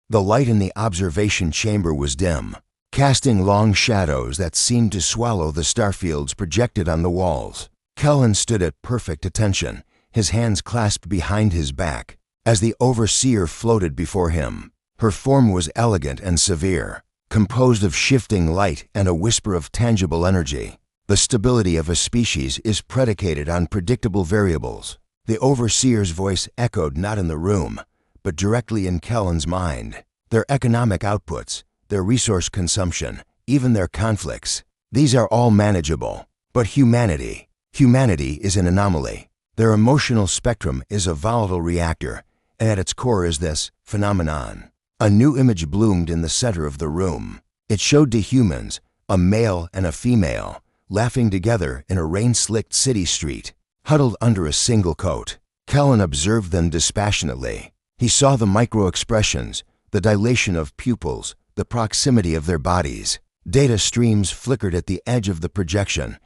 The light in the observation chamber was dim, casting long shadows that seemed to swallow the starfields projected on the walls. Kellen stood at perfect attention, his hands clasped behind his back, as the overseer floated before him. Her form was elegant and severe, composed of shifting light and a whisper of tangible energy. The stability of a species is predicated on predictable variables. The overseer's voice echoed not in the room, but directly in Kellen's mind. Their economic outputs, their resource consumption, even their conflicts, these are all manageable. But humanity is an anomaly. Their emotional spectrum is a volatile reactor, and at its core is this phenomenon. A new image bloomed in the center of the room. It showed to humans a male and a female, laughing together in a rain-slicked city street, huddled under a single coat. Kellen observed them dispassionately. He saw the micro-expressions, the dilation of pupils, the proximity of their bodies. Data streams flickered at the edge of the projection,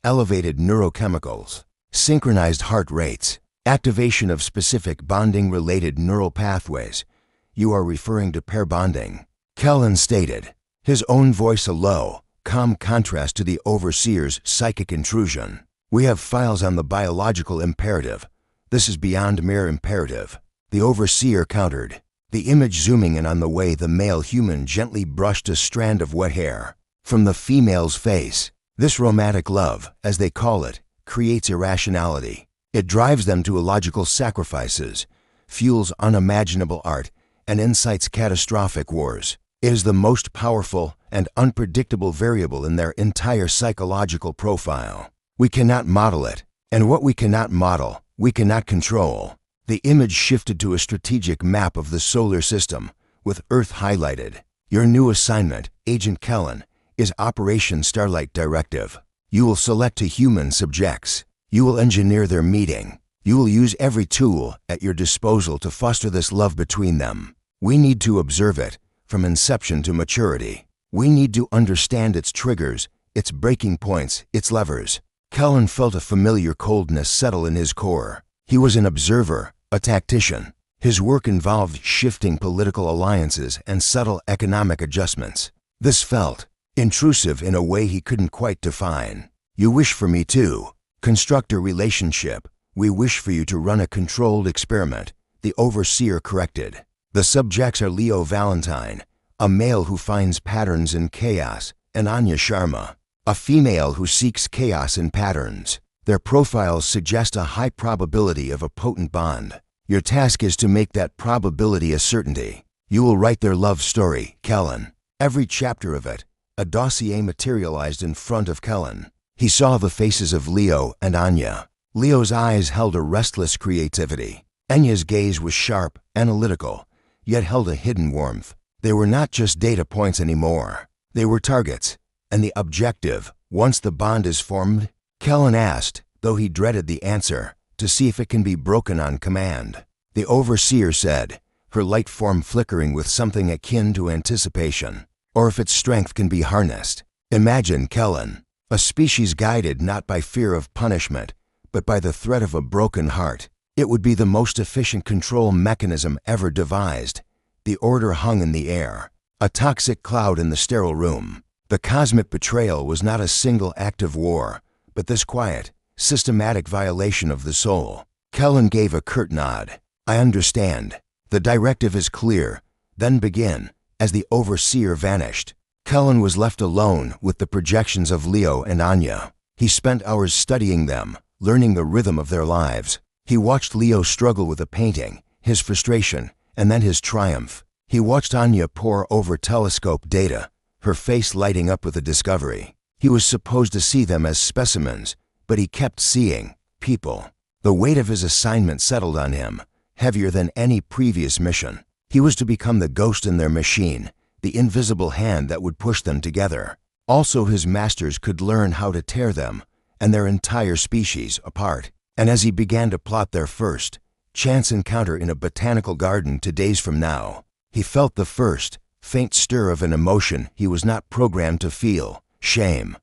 elevated neurochemicals, synchronized heart rates, activation of specific bonding-related neural pathways. You are referring to pair bonding, Kellen stated, his own voice a low, calm contrast to the overseer's psychic intrusion. We have files on the biological imperative. This is beyond mere imperative. The overseer countered, the image zooming in on the way the male human gently brushed a strand of wet hair from the female's face. This romantic love, as they call it, creates irrationality. It drives them to illogical sacrifices, fuels unimaginable art, and incites catastrophic wars. It is the most powerful and unpredictable variable in their entire psychological profile. We cannot model it, and what we cannot model, we cannot control. The image shifted to a strategic map of the solar system, with Earth highlighted. Your new assignment, Agent Kellen, is Operation Starlight Directive. You will select a human subjects. You will engineer their meeting. You will use every tool at your disposal to foster this love between them. We need to observe it, from inception to maturity. We need to understand its triggers, its breaking points, its levers. Kellen felt a familiar coldness settle in his core. He was an observer, a tactician. His work involved shifting political alliances and subtle economic adjustments. This felt intrusive in a way he couldn't quite define. You wish for me to construct a relationship. We wish for you to run a controlled experiment, the overseer corrected. The subjects are Leo Valentine, a male who finds patterns in chaos, and Anya Sharma, a female who seeks chaos in patterns. Their profiles suggest a high probability of a potent bond. Your task is to make that probability a certainty. You will write their love story, Kellen. Every chapter of it, a dossier materialized in front of Kellen. He saw the faces of Leo and Anya. Leo's eyes held a restless creativity. Anya's gaze was sharp, analytical, yet held a hidden warmth. They were not just data points anymore. They were targets, and the objective, once the bond is formed, Kellen asked, though he dreaded the answer, to see if it can be broken on command. The overseer said, her light form flickering with something akin to anticipation, or if its strength can be harnessed. Imagine Kellen, a species guided not by fear of punishment, but by the threat of a broken heart. It would be the most efficient control mechanism ever devised. The order hung in the air, a toxic cloud in the sterile room. The Cosmic Betrayal was not a single act of war, but this quiet, systematic violation of the soul. Kellen gave a curt nod. I understand. The directive is clear. Then begin. As the overseer vanished, Kellen was left alone with the projections of Leo and Anya. He spent hours studying them, learning the rhythm of their lives. He watched Leo struggle with a painting, his frustration, and then his triumph. He watched Anya pore over telescope data, her face lighting up with a discovery. He was supposed to see them as specimens, but he kept seeing people. The weight of his assignment settled on him, heavier than any previous mission. He was to become the ghost in their machine, the invisible hand that would push them together. Also, his masters could learn how to tear them and their entire species apart. And as he began to plot their first, chance encounter in a botanical garden 2 days from now, he felt the first, faint stir of an emotion he was not programmed to feel: shame.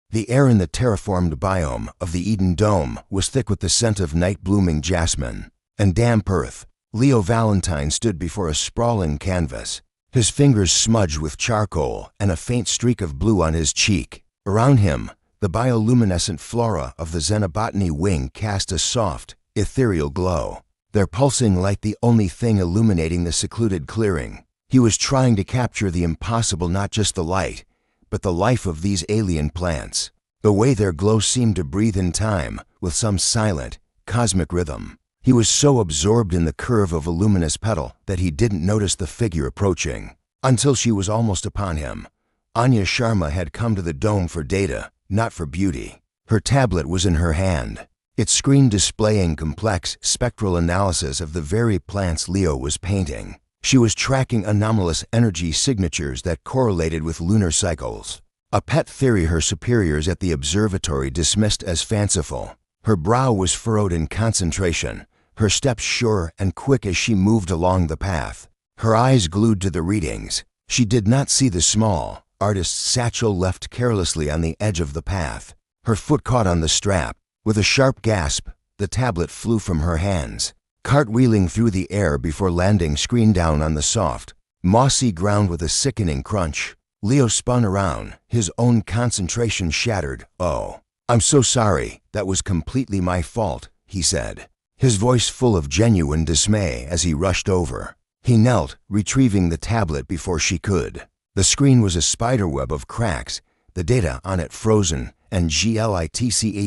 The air in the terraformed biome of the Eden Dome was thick with the scent of night-blooming jasmine and damp earth, Leo Valentine stood before a sprawling canvas, his fingers smudged with charcoal and a faint streak of blue on his cheek. Around him, the bioluminescent flora of the Xenobotany wing cast a soft, ethereal glow, their pulsing light the only thing illuminating the secluded clearing. He was trying to capture the impossible, not just the light, but the life of these alien plants, the way their glow seemed to breathe in time with some silent, cosmic rhythm. He was so absorbed in the curve of a luminous petal that he didn't notice the figure approaching. Until she was almost upon him. Anya Sharma had come to the dome for data, not for beauty. Her tablet was in her hand, its screen displaying complex spectral analysis of the very plants Leo was painting. She was tracking anomalous energy signatures that correlated with lunar cycles, a pet theory her superiors at the observatory dismissed as fanciful. Her brow was furrowed in concentration, her steps sure and quick as she moved along the path, her eyes glued to the readings. She did not see the small, artist's satchel left carelessly on the edge of the path. Her foot caught on the strap. With a sharp gasp, the tablet flew from her hands, cartwheeling through the air before landing screen down on the soft, mossy ground with a sickening crunch. Leo spun around, his own concentration shattered. "Oh, I'm so sorry, that was completely my fault," he said, his voice full of genuine dismay as he rushed over. He knelt, retrieving the tablet before she could. The screen was a spiderweb of cracks, the data on it frozen, and glitched.anya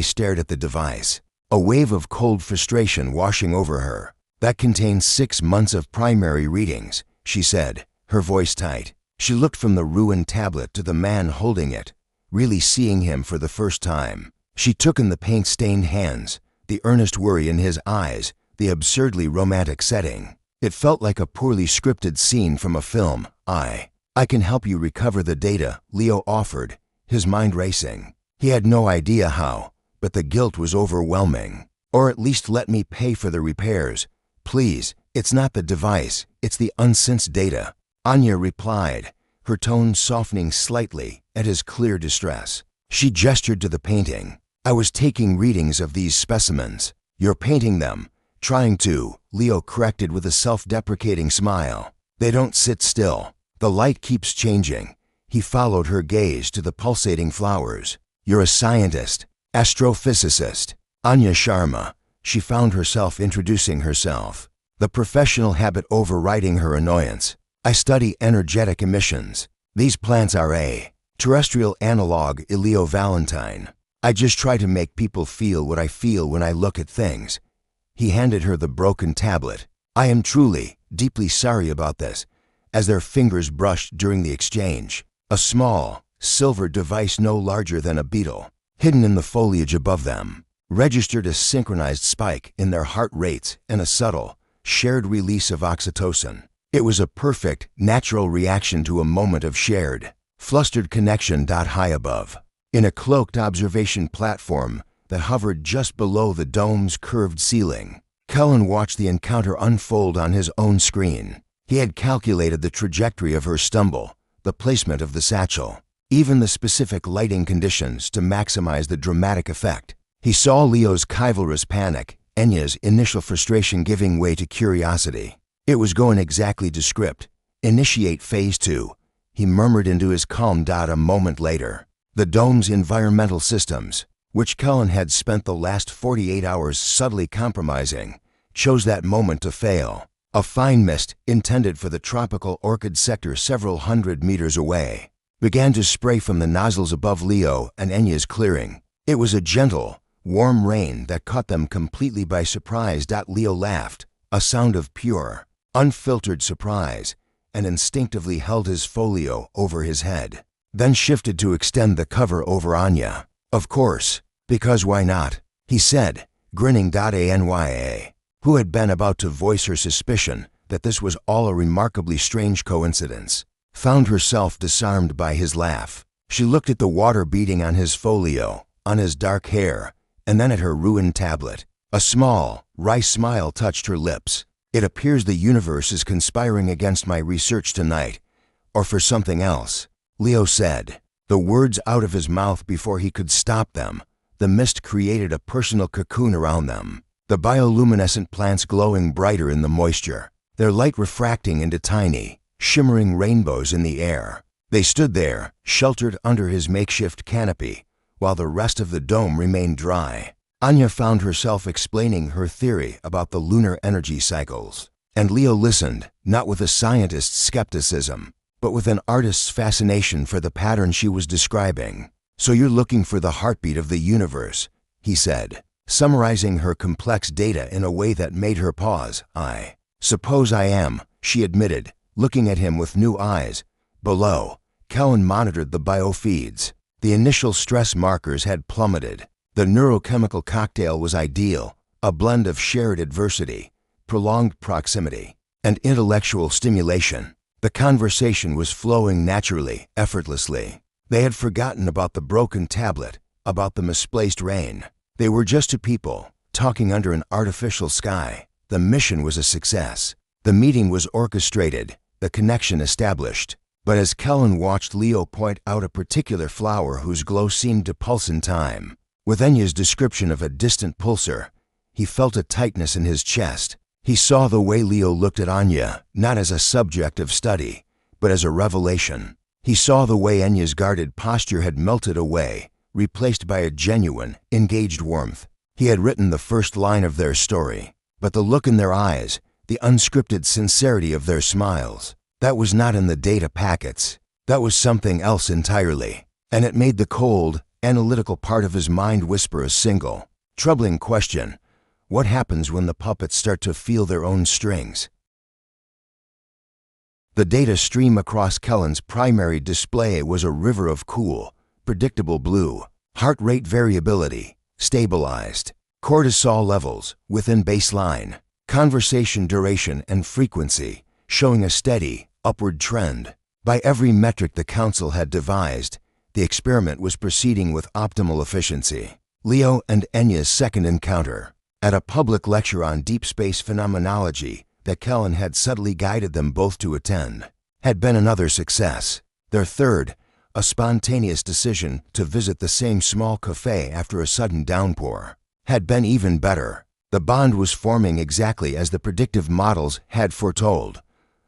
stared at the device, a wave of cold frustration washing over her. "That contains 6 months of primary readings," she said, her voice tight. She looked from the ruined tablet to the man holding it, really seeing him for the first time. She took in the paint-stained hands, the earnest worry in his eyes, the absurdly romantic setting. It felt like a poorly scripted scene from a film. I can help you recover the data," Leo offered, his mind racing. He had no idea how, but the guilt was overwhelming. "Or at least let me pay for the repairs. Please, it's not the device, it's the unsensed data," Anya replied, her tone softening slightly at his clear distress. She gestured to the painting. "I was taking readings of these specimens." "You're painting them." "Trying to," Leo corrected with a self-deprecating smile. "They don't sit still. The light keeps changing." He followed her gaze to the pulsating flowers. "You're a scientist, astrophysicist." Anya Sharma, she found herself introducing herself, the professional habit overriding her annoyance. "I study energetic emissions. These plants are a terrestrial analog, Leo Valentine. I just try to make people feel what I feel when I look at things." He handed her the broken tablet. "I am truly, deeply sorry about this," as their fingers brushed during the exchange. A small, silver device no larger than a beetle, hidden in the foliage above them, registered a synchronized spike in their heart rates and a subtle, shared release of oxytocin. It was a perfect, natural reaction to a moment of shared, flustered connection. High above, in a cloaked observation platform that hovered just below the dome's curved ceiling, Cullen watched the encounter unfold on his own screen. He had calculated the trajectory of her stumble, the placement of the satchel, even the specific lighting conditions to maximize the dramatic effect. He saw Leo's chivalrous panic, Enya's initial frustration giving way to curiosity. It was going exactly to script. "Initiate phase 2, he murmured into his calm. A moment later, the dome's environmental systems, which Cullen had spent the last 48 hours subtly compromising, chose that moment to fail. A fine mist, intended for the tropical orchid sector several hundred meters away, began to spray from the nozzles above Leo and Enya's clearing. It was a gentle, warm rain that caught them completely by surprise. Leo laughed, a sound of pure, unfiltered surprise, and instinctively held his folio over his head, then shifted to extend the cover over Anya. "Of course, because why not?" he said, grinning. Anya, who had been about to voice her suspicion that this was all a remarkably strange coincidence, found herself disarmed by his laugh. She looked at the water beating on his folio, on his dark hair, and then at her ruined tablet. A small, wry smile touched her lips. "It appears the universe is conspiring against my research tonight, or for something else," Leo said, the words out of his mouth before he could stop them. The mist created a personal cocoon around them. the bioluminescent plants glowing brighter in the moisture, their light refracting into tiny, shimmering rainbows in the air. They stood there, sheltered under his makeshift canopy, while the rest of the dome remained dry. Anya found herself explaining her theory about the lunar energy cycles, and Leo listened, not with a scientist's skepticism, but with an artist's fascination for the pattern she was describing. "So you're looking for the heartbeat of the universe," he said, summarizing her complex data in a way that made her pause. "I suppose I am," she admitted, looking at him with new eyes. Below, Kellen monitored the biofeeds. The initial stress markers had plummeted. The neurochemical cocktail was ideal, a blend of shared adversity, prolonged proximity, and intellectual stimulation. The conversation was flowing naturally, effortlessly. They had forgotten about the broken tablet, about the misplaced rain. They were just two people, talking under an artificial sky. The mission was a success. The meeting was orchestrated, the connection established. But as Kellen watched Leo point out a particular flower whose glow seemed to pulse in time, with Enya's description of a distant pulsar, he felt a tightness in his chest. He saw the way Leo looked at Anya, not as a subject of study, but as a revelation. He saw the way Enya's guarded posture had melted away, replaced by a genuine, engaged warmth. He had written the first line of their story, but the look in their eyes, the unscripted sincerity of their smiles, that was not in the data packets. That was something else entirely, and it made the cold, analytical part of his mind whisper a single, troubling question: what happens when the puppets start to feel their own strings? The data stream across Kellen's primary display was a river of cool, predictable blue, heart rate variability, stabilized, cortisol levels within baseline, conversation duration and frequency showing a steady, upward trend. By every metric the council had devised, the experiment was proceeding with optimal efficiency. Leo and Enya's second encounter, at a public lecture on deep space phenomenology that Kellen had subtly guided them both to attend, had been another success. Their third, a spontaneous decision to visit the same small cafe after a sudden downpour, had been even better. The bond was forming exactly as the predictive models had foretold.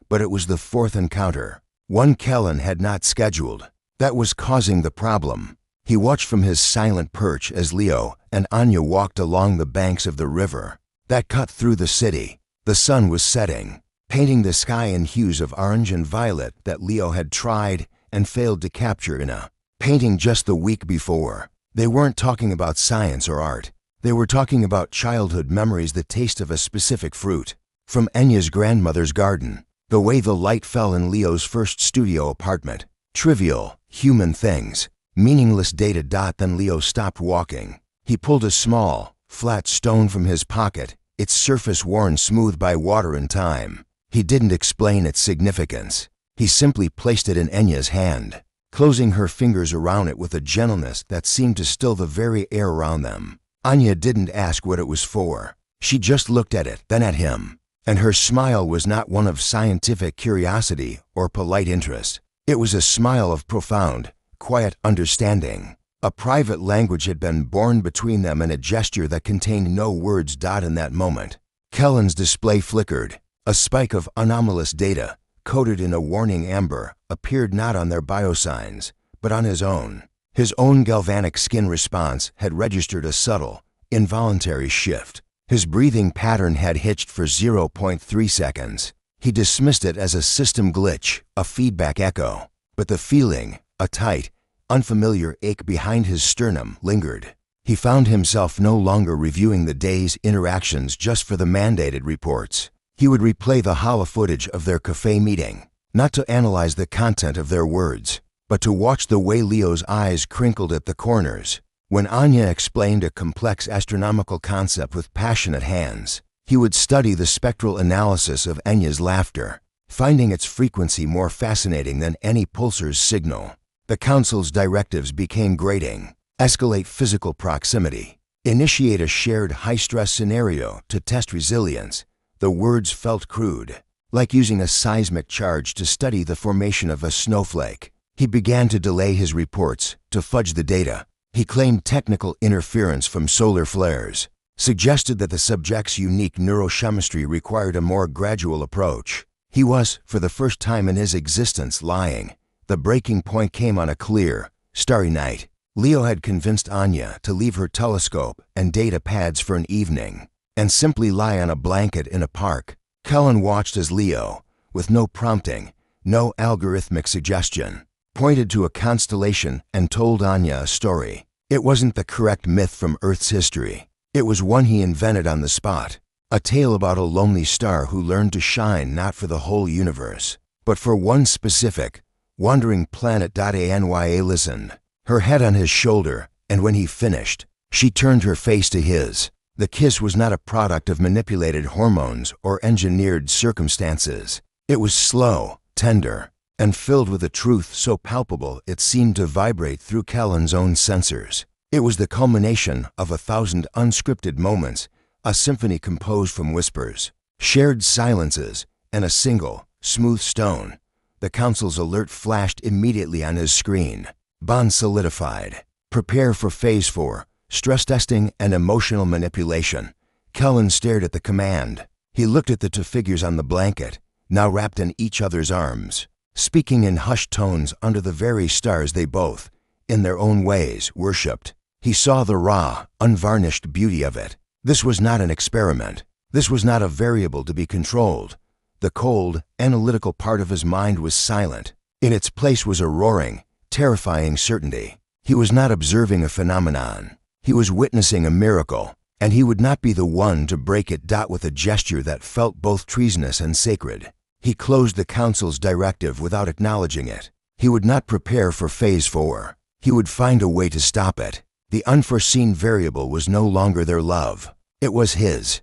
But it was the fourth encounter, one Kellen had not scheduled, that was causing the problem. He watched from his silent perch as Leo and Anya walked along the banks of the river that cut through the city. The sun was setting, painting the sky in hues of orange and violet that Leo had tried and failed to capture in a painting just the week before. They weren't talking about science or art. They were talking about childhood memories, the taste of a specific fruit from Enya's grandmother's garden, the way the light fell in Leo's first studio apartment. Trivial, human things, meaningless data. Then Leo stopped walking. He pulled a small, flat stone from his pocket, its surface worn smooth by water and time. He didn't explain its significance. He simply placed it in Enya's hand, closing her fingers around it with a gentleness that seemed to still the very air around them. Anya didn't ask what it was for. She just looked at it, then at him. And her smile was not one of scientific curiosity or polite interest. It was a smile of profound, quiet understanding. A private language had been born between them and a gesture that contained no words. In that moment, Kellen's display flickered. A spike of anomalous data, coated in a warning amber, appeared not on their biosigns, but on his own. His own galvanic skin response had registered a subtle, involuntary shift. His breathing pattern had hitched for 0.3 seconds. He dismissed it as a system glitch, a feedback echo. But the feeling, a tight, unfamiliar ache behind his sternum, lingered. He found himself no longer reviewing the day's interactions just for the mandated reports. He would replay the hollow footage of their cafe meeting, not to analyze the content of their words, but to watch the way Leo's eyes crinkled at the corners. When Anya explained a complex astronomical concept with passionate hands, he would study the spectral analysis of Enya's laughter, finding its frequency more fascinating than any pulsar's signal. The council's directives became grating: escalate physical proximity, initiate a shared high-stress scenario to test resilience. The words felt crude, like using a seismic charge to study the formation of a snowflake. He began to delay his reports, to fudge the data. He claimed technical interference from solar flares, suggested that the subject's unique neurochemistry required a more gradual approach. He was, for the first time in his existence, lying. The breaking point came on a clear, starry night. Leo had convinced Anya to leave her telescope and data pads for an evening and simply lie on a blanket in a park. Kellen watched as Leo, with no prompting, no algorithmic suggestion, pointed to a constellation and told Anya a story. It wasn't the correct myth from Earth's history. It was one he invented on the spot. A tale about a lonely star who learned to shine not for the whole universe, but for one specific, wandering planet. Anya listened, her head on his shoulder, and when he finished, she turned her face to his. The kiss was not a product of manipulated hormones or engineered circumstances. It was slow, tender, and filled with a truth so palpable it seemed to vibrate through Kellen's own sensors. It was the culmination of 1,000 unscripted moments, a symphony composed from whispers, shared silences, and a single, smooth stone. The council's alert flashed immediately on his screen. Bond solidified. Prepare for Phase 4, stress testing and emotional manipulation. Kellen stared at the command. He looked at the two figures on the blanket, now wrapped in each other's arms, speaking in hushed tones under the very stars they both, in their own ways, worshipped. He saw the raw, unvarnished beauty of it. This was not an experiment. This was not a variable to be controlled. The cold, analytical part of his mind was silent. In its place was a roaring, terrifying certainty. He was not observing a phenomenon. He was witnessing a miracle, and he would not be the one to break it. With a gesture that felt both treasonous and sacred, he closed the council's directive without acknowledging it. He would not prepare for Phase 4. He would find a way to stop it. The unforeseen variable was no longer their love. It was his.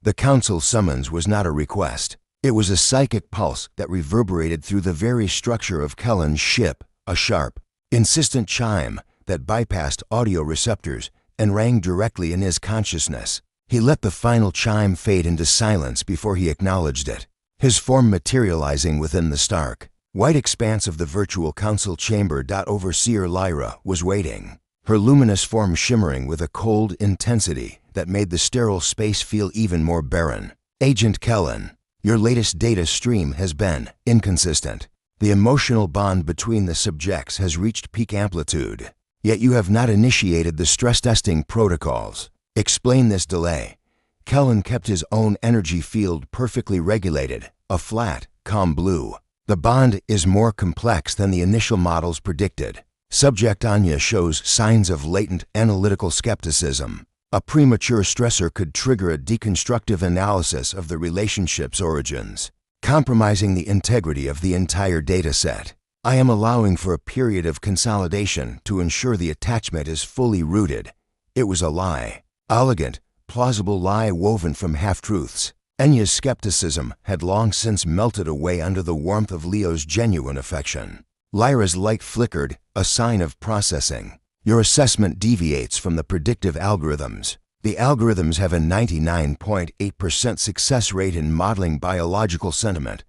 The council summons was not a request. It was a psychic pulse that reverberated through the very structure of Kellen's ship, a sharp, insistent chime that bypassed audio receptors and rang directly in his consciousness. He let the final chime fade into silence before he acknowledged it, his form materializing within the stark, white expanse of the virtual council chamber. Overseer Lyra was waiting, her luminous form shimmering with a cold intensity that made the sterile space feel even more barren. Agent Kellen, your latest data stream has been inconsistent. The emotional bond between the subjects has reached peak amplitude, yet you have not initiated the stress testing protocols. Explain this delay. Kellen kept his own energy field perfectly regulated, a flat, calm blue. The bond is more complex than the initial models predicted. Subject Anya shows signs of latent analytical skepticism. A premature stressor could trigger a deconstructive analysis of the relationship's origins, compromising the integrity of the entire data set. I am allowing for a period of consolidation to ensure the attachment is fully rooted. It was a lie. Elegant, plausible lie woven from half-truths. Anya's skepticism had long since melted away under the warmth of Leo's genuine affection. Lyra's light flickered, a sign of processing. Your assessment deviates from the predictive algorithms. The algorithms have a 99.8% success rate in modeling biological sentiment.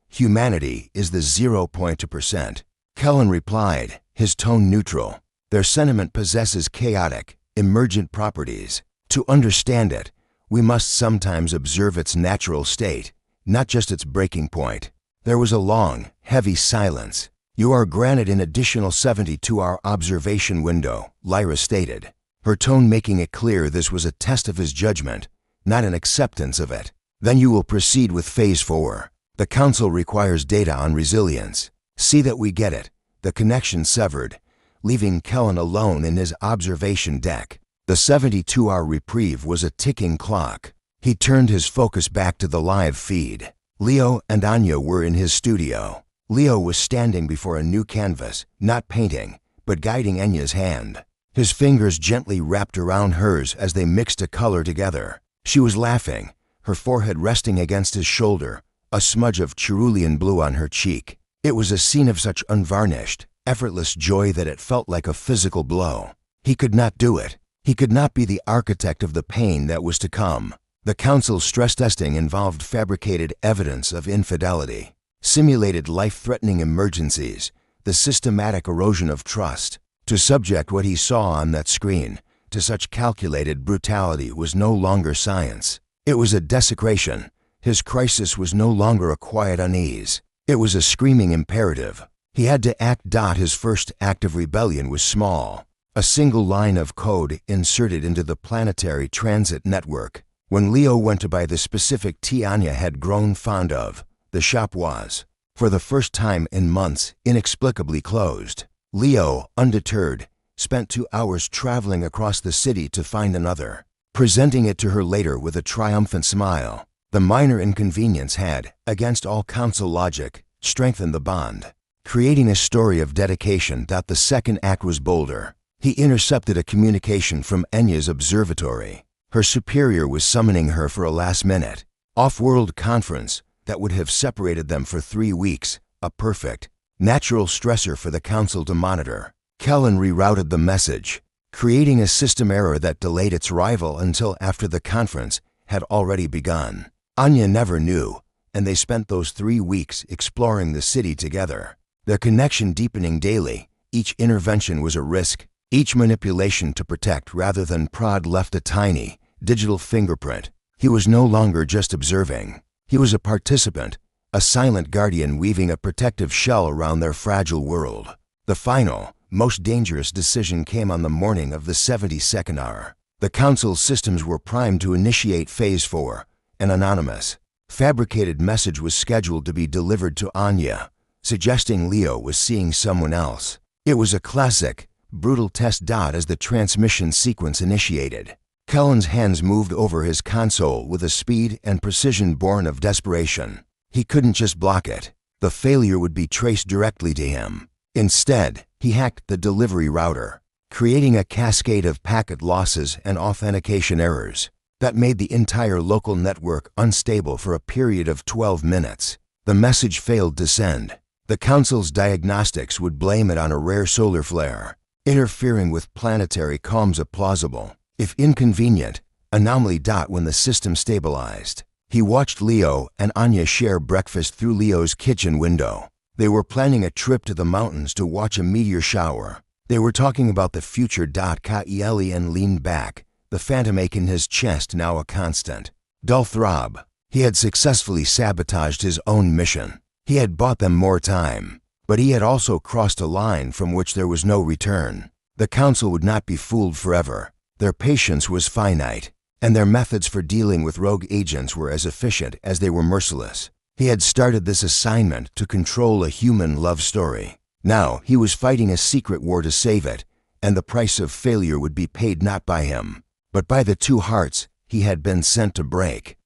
Humanity is the 0.2%. Kellen replied, his tone neutral. Their sentiment possesses chaotic, emergent properties. To understand it, we must sometimes observe its natural state, not just its breaking point. There was a long, heavy silence. You are granted an additional 72-hour observation window, Lyra stated, her tone making it clear this was a test of his judgment, not an acceptance of it. Then you will proceed with Phase 4. The Council requires data on resilience. See that we get it. The connection severed, leaving Kellen alone in his observation deck. The 72-hour reprieve was a ticking clock. He turned his focus back to the live feed. Leo and Anya were in his studio. Leo was standing before a new canvas, not painting, but guiding Anya's hand. His fingers gently wrapped around hers as they mixed a color together. She was laughing, her forehead resting against his shoulder, a smudge of cerulean blue on her cheek. It was a scene of such unvarnished, effortless joy that it felt like a physical blow. He could not do it. He could not be the architect of the pain that was to come. The Council's stress testing involved fabricated evidence of infidelity, simulated life-threatening emergencies, the systematic erosion of trust. To subject what he saw on that screen, to such calculated brutality was no longer science. It was a desecration. His crisis was no longer a quiet unease. It was a screaming imperative. He had to act. His first act of rebellion was small. A single line of code inserted into the planetary transit network. When Leo went to buy the specific tea Anya had grown fond of, the shop was, for the first time in months, inexplicably closed. Leo, undeterred, spent 2 hours traveling across the city to find another, presenting it to her later with a triumphant smile. The minor inconvenience had, against all council logic, strengthened the bond, creating a story of dedication. The second act was bolder. He intercepted a communication from Enya's observatory. Her superior was summoning her for a last-minute, off-world conference that would have separated them for 3 weeks, a perfect, natural stressor for the council to monitor. Kellen rerouted the message, creating a system error that delayed its arrival until after the conference had already begun. Anya never knew, and they spent those 3 weeks exploring the city together, their connection deepening daily. Each intervention was a risk, each manipulation to protect rather than prod left a tiny, digital fingerprint. He was no longer just observing. He was a participant, a silent guardian weaving a protective shell around their fragile world. The final, most dangerous decision came on the morning of the 72nd hour. The council's systems were primed to initiate Phase 4. An anonymous, fabricated message was scheduled to be delivered to Anya, suggesting Leo was seeing someone else. It was a classic, brutal test. As the transmission sequence initiated, Kellen's hands moved over his console with a speed and precision born of desperation. He couldn't just block it. The failure would be traced directly to him. Instead, he hacked the delivery router, creating a cascade of packet losses and authentication errors that made the entire local network unstable for a period of 12 minutes. The message failed to send. The council's diagnostics would blame it on a rare solar flare, interfering with planetary comms. A plausible, if inconvenient, anomaly. When the system stabilized, he watched Leo and Anya share breakfast through Leo's kitchen window. They were planning a trip to the mountains to watch a meteor shower. They were talking about the future. Kellen leaned back, the phantom ache in his chest now a constant, dull throb. He had successfully sabotaged his own mission. He had bought them more time, but he had also crossed a line from which there was no return. The council would not be fooled forever. Their patience was finite, and their methods for dealing with rogue agents were as efficient as they were merciless. He had started this assignment to control a human love story. Now he was fighting a secret war to save it, and the price of failure would be paid not by him, but by the 2 hearts he had been sent to break.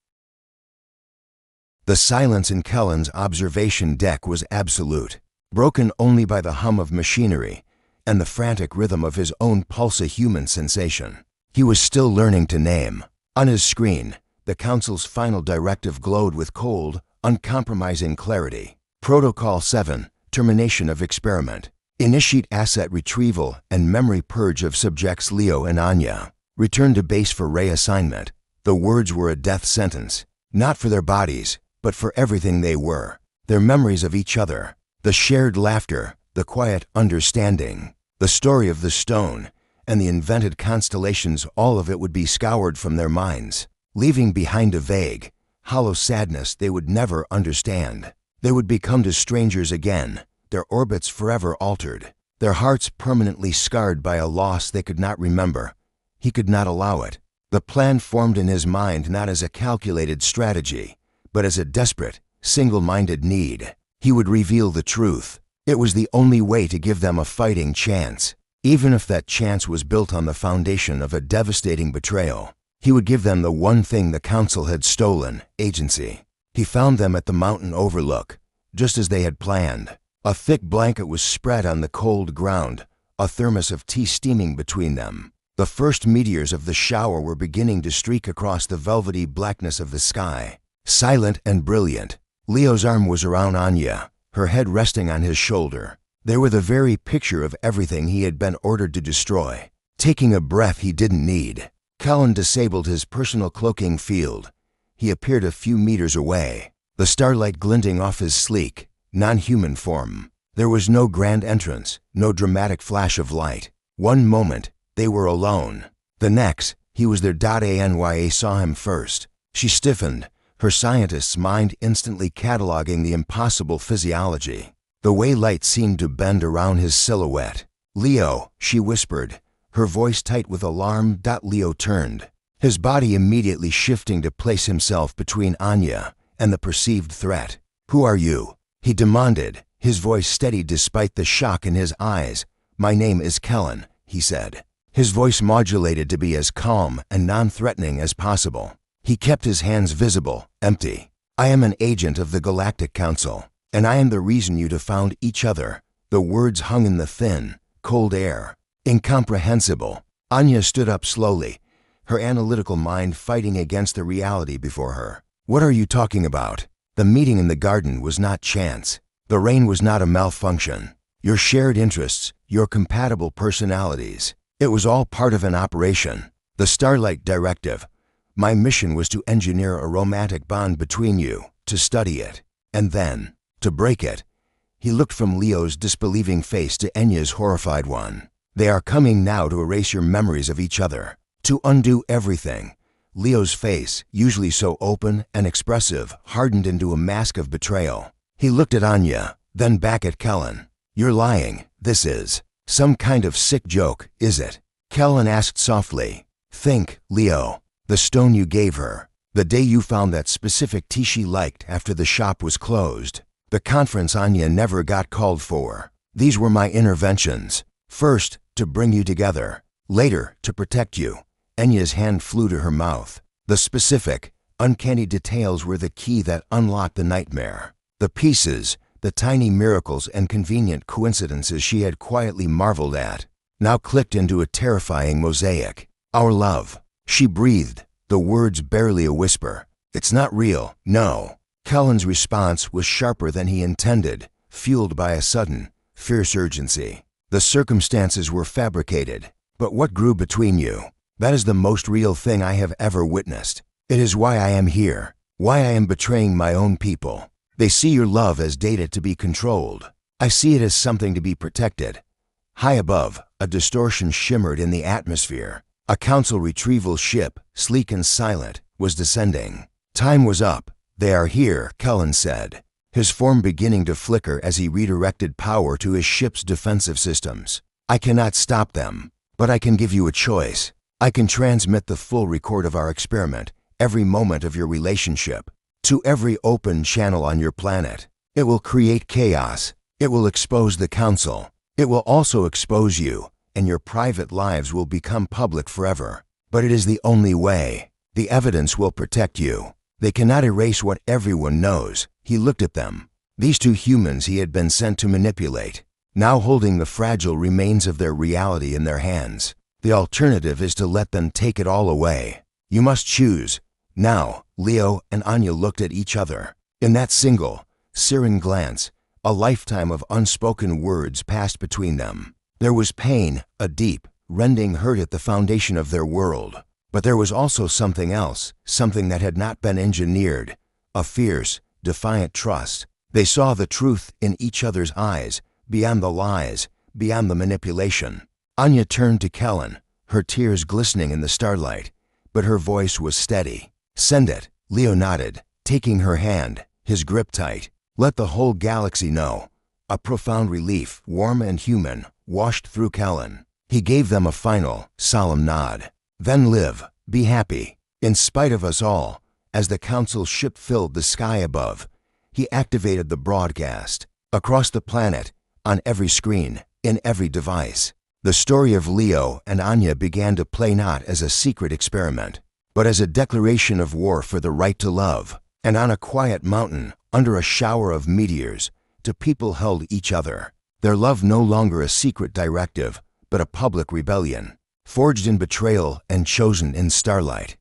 The silence in Kellen's observation deck was absolute, broken only by the hum of machinery and the frantic rhythm of his own pulse, a human sensation. He was still learning to name. On his screen, the council's final directive glowed with cold, uncompromising clarity. Protocol 7, termination of experiment. Initiate asset retrieval and memory purge of subjects Leo and Anya. Return to base for reassignment. The words were a death sentence, not for their bodies, but for everything they were. Their memories of each other, the shared laughter, the quiet understanding, the story of the stone, and the invented constellations. All of it would be scoured from their minds, leaving behind a vague, hollow sadness they would never understand. They would become to strangers again, their orbits forever altered, their hearts permanently scarred by a loss they could not remember. He could not allow it. The plan formed in his mind not as a calculated strategy, but as a desperate, single-minded need. He would reveal the truth. It was the only way to give them a fighting chance, even if that chance was built on the foundation of a devastating betrayal. He would give them the one thing the council had stolen: agency. He found them at the mountain overlook, just as they had planned. A thick blanket was spread on the cold ground, a thermos of tea steaming between them. The first meteors of the shower were beginning to streak across the velvety blackness of the sky. Silent and brilliant, Leo's arm was around Anya, her head resting on his shoulder. They were the very picture of everything he had been ordered to destroy. Taking a breath he didn't need, Kellen disabled his personal cloaking field. He appeared a few meters away, the starlight glinting off his sleek, non-human form. There was no grand entrance, no dramatic flash of light. One moment, they were alone. The next, he was there. Anya saw him first. She stiffened, her scientist's mind instantly cataloging the impossible physiology. The way light seemed to bend around his silhouette. "Leo," she whispered, her voice tight with alarm. Leo turned, his body immediately shifting to place himself between Anya and the perceived threat. "Who are you?" he demanded, his voice steady despite the shock in his eyes. "My name is Kellen," he said, his voice modulated to be as calm and non-threatening as possible. He kept his hands visible, empty. "I am an agent of the Galactic Council, and I am the reason you two found each other." The words hung in the thin, cold air. Incomprehensible. Anya stood up slowly, her analytical mind fighting against the reality before her. "What are you talking about? The meeting in the garden was not chance. The rain was not a malfunction. Your shared interests, your compatible personalities. It was all part of an operation. The Starlight Directive. My mission was to engineer a romantic bond between you, to study it, and then, to break it." He looked from Leo's disbelieving face to Anya's horrified one. "They are coming now to erase your memories of each other, to undo everything." Leo's face, usually so open and expressive, hardened into a mask of betrayal. He looked at Anya, then back at Kellen. "You're lying. This is some kind of sick joke, is it?" Kellen asked softly. "Think, Leo. The stone you gave her. The day you found that specific tea she liked after the shop was closed. The conference Anya never got called for. These were my interventions. First, to bring you together. Later, to protect you." Anya's hand flew to her mouth. The specific, uncanny details were the key that unlocked the nightmare. The pieces, the tiny miracles and convenient coincidences she had quietly marveled at, now clicked into a terrifying mosaic. "Our love," she breathed, the words barely a whisper. "It's not real, no." Kellen's response was sharper than he intended, fueled by a sudden, fierce urgency. "The circumstances were fabricated, but what grew between you? That is the most real thing I have ever witnessed. It is why I am here, why I am betraying my own people. They see your love as data to be controlled. I see it as something to be protected." High above, a distortion shimmered in the atmosphere. A council retrieval ship, sleek and silent, was descending. "Time was up. They are here," Kellen said, his form beginning to flicker as he redirected power to his ship's defensive systems. "I cannot stop them, but I can give you a choice. I can transmit the full record of our experiment, every moment of your relationship, to every open channel on your planet. It will create chaos. It will expose the council. It will also expose you, and your private lives will become public forever. But it is the only way. The evidence will protect you. They cannot erase what everyone knows." He looked at them, these two humans he had been sent to manipulate, now holding the fragile remains of their reality in their hands. "The alternative is to let them take it all away. You must choose." Now, Leo and Anya looked at each other. In that single, searing glance, a lifetime of unspoken words passed between them. There was pain, a deep, rending hurt at the foundation of their world. But there was also something else, something that had not been engineered, a fierce, defiant trust. They saw the truth in each other's eyes, beyond the lies, beyond the manipulation. Anya turned to Kellen, her tears glistening in the starlight, but her voice was steady. "Send it," Leo nodded, taking her hand, his grip tight. "Let the whole galaxy know." A profound relief, warm and human, washed through Kellen. He gave them a final, solemn nod. "Then live, be happy, in spite of us all." As the council ship filled the sky above, he activated the broadcast. Across the planet, on every screen, in every device, the story of Leo and Anya began to play not as a secret experiment, but as a declaration of war for the right to love. And on a quiet mountain, under a shower of meteors, two people held each other, their love no longer a secret directive, but a public rebellion, forged in betrayal and chosen in starlight.